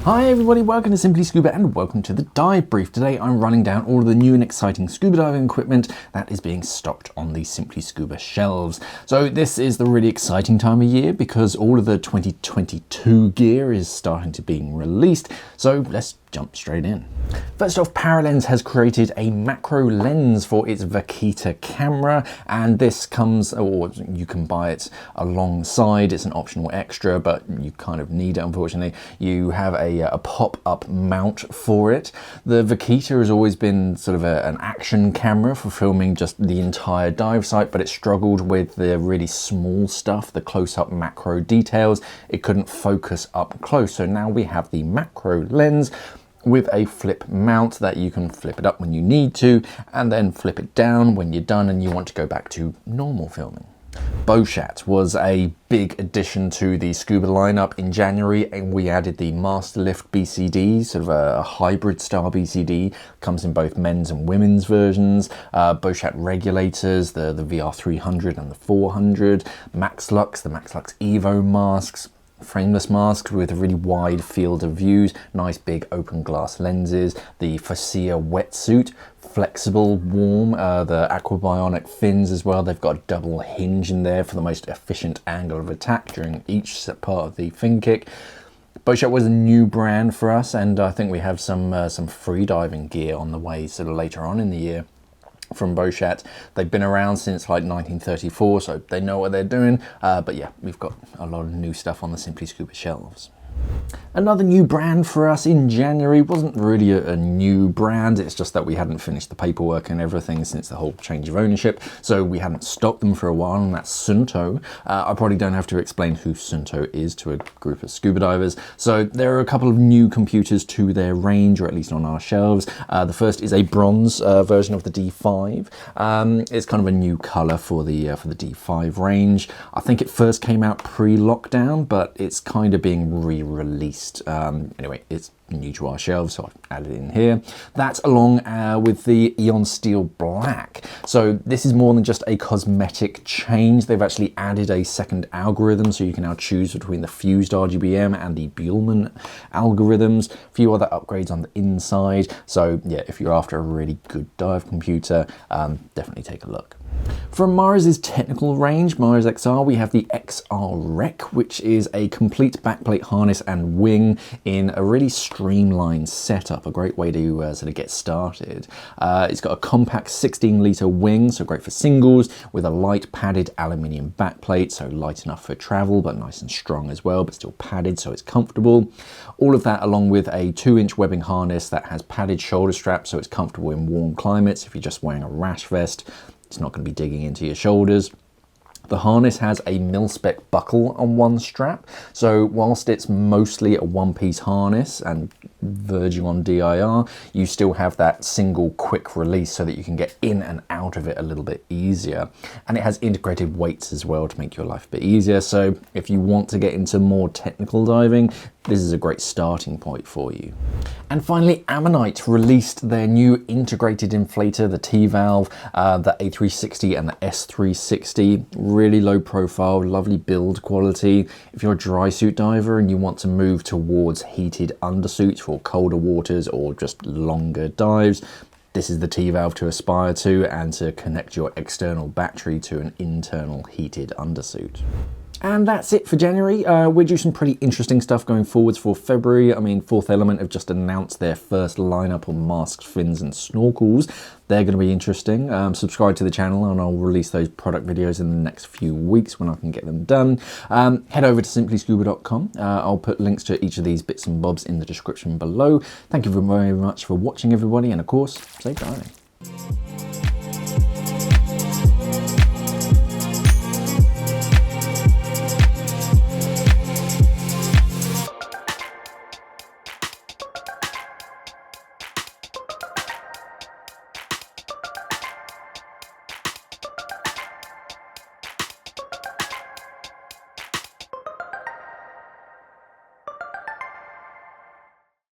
Hi everybody, welcome to Simply Scuba and welcome to the dive brief. Today I'm running down all of the new and exciting scuba diving equipment that is being stocked on the Simply Scuba shelves. So this is the really exciting time of year because all of the 2022 gear is starting to being released. So let's jump straight in. First off, Paralenz has created a macro lens for its Vaquita camera, and this comes, or you can buy it alongside. It's an optional extra, but you kind of need it, unfortunately. You have a pop-up mount for it. The Vaquita has always been sort of an action camera for filming just the entire dive site, but it struggled with the really small stuff, the close-up macro details. It couldn't focus up close, so now we have the macro lens with a flip mount that you can flip it up when you need to and then flip it down when you're done and you want to go back to normal filming. Beuchat was a big addition to the scuba lineup in January, and we added the Master Lift BCD, sort of a hybrid style BCD. Comes in both men's and women's versions. Beuchat regulators, the VR300 and the 400. Max Lux, the Max Lux Evo masks. Frameless masks with a really wide field of views, nice big open glass lenses, the Fascia wetsuit, flexible, warm, the aquabionic fins as well. They've got a double hinge in there for the most efficient angle of attack during each part of the fin kick. Beuchat was a new brand for us, and I think we have some free diving gear on the way sort of later on in the year from Beuchat. They've been around since like 1934, so they know what they're doing. But yeah, we've got a lot of new stuff on the Simply Scuba shelves. Another new brand for us in January wasn't really a new brand, it's just that we hadn't finished the paperwork and everything since the whole change of ownership, so we hadn't stocked them for a while, and that's Sunto. I probably don't have to explain who Sunto is to a group of scuba divers. So there are a couple of new computers to their range, or at least on our shelves. The first is a bronze version of the D5. It's kind of a new color for the D5 range. I think it first came out pre-lockdown, but it's kind of being re-released. Anyway, it's new to our shelves, so I've added it in here. That's along with the Eon Steel Black. So this is more than just a cosmetic change. They've actually added a second algorithm, so you can now choose between the fused RGBM and the Buellmann algorithms. A few other upgrades on the inside. So yeah, if you're after a really good dive computer, definitely take a look. From Mars's technical range, Mars XR, we have the XR Rec, which is a complete backplate harness and wing in a really streamlined setup, a great way to sort of get started. It's got a compact 16-litre wing, so great for singles, with a light padded aluminium backplate, so light enough for travel, but nice and strong as well, but still padded, so it's comfortable. All of that along with a 2-inch webbing harness that has padded shoulder straps, so it's comfortable in warm climates. If you're just wearing a rash vest, it's not going to be digging into your shoulders. The harness has a mil-spec buckle on one strap, so whilst it's mostly a one-piece harness and verging on DIR, you still have that single quick release so that you can get in and out of it a little bit easier. And it has integrated weights as well to make your life a bit easier, so if you want to get into more technical diving, this is a great starting point for you. And finally, Ammonite released their new integrated inflator, the T-valve, the A360 and the S360. Really low profile, lovely build quality. If you're a dry suit diver and you want to move towards heated undersuits for colder waters or just longer dives, this is the T-valve to aspire to, and to connect your external battery to an internal heated undersuit. And that's it for January. We're doing some pretty interesting stuff going forwards for February. I mean, Fourth Element have just announced their first lineup of masks, fins and snorkels. They're going to be interesting. Subscribe to the channel and I'll release those product videos in the next few weeks when I can get them done. Head over to simplyscuba.com. I'll put links to each of these bits and bobs in the description below. Thank you very much for watching, everybody, and of course, safe diving.